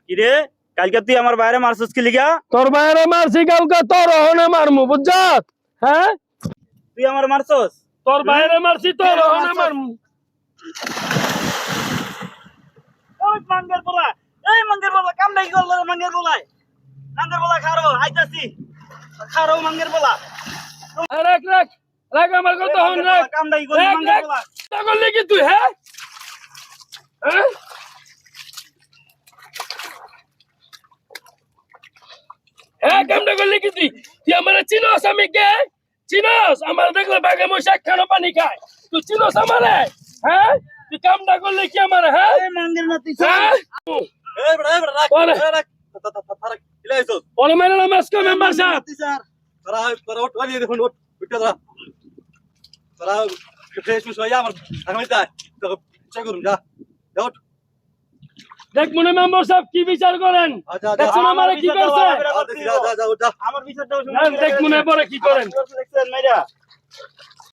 কিরে কালকে তুই আমার বাইরে মারছিস কি লিগা? তোর বাইরে মারছি কালকে, তোর ওহনে মারমু বুঝছত? হ্যাঁ, তুই আমার মারছস? তোর বাইরে মারছি, তোর ওহনে মারমু। ওই মাঙ্গের বলা, এই মাঙ্গের বলা কাম নাই করল মাঙ্গের বলায়। মাঙ্গের বলা খারো আইতাছি। খারো মাঙ্গের বলা। রাখ রাখ রাখ, আমার কথা হন রাখ। কাম নাই করল মাঙ্গের বলা। তা করলি কি তুই? হ্যাঁ হ্যাঁ, হ্যাঁ কামটা করলি কি তুই? তুই আমার চিনস? আমি কে চিনস? আমার দেখলে বাঘে মশা খানো পানি খায়, তুই চিনস আমারে? হ্যাঁ, তুই কামটা করলি কি আমার? হ্যাঁ এই মাঙ্গের না তুই। হ্যাঁ, এই বড় রাখ। বলে। রাখ। তারা ইলাইছস। ওরে মেরে না মাস্কো মেম্বার সাহেব। স্যার তোরা ওঠ আনি দেখুন ওঠ উঠতে তোরা ফ্রেশ মিশ হয়ে আমার আগামী তাই তো চেক করুন যা যা ওঠ। দেখ মনে মেম্বার সাহেব কি বিচার করেন, আচ্ছা দেখছেন আমারে কি করছে? যা যা যা দেখ মনে পরে কি করেন। দেখছেন মাইরা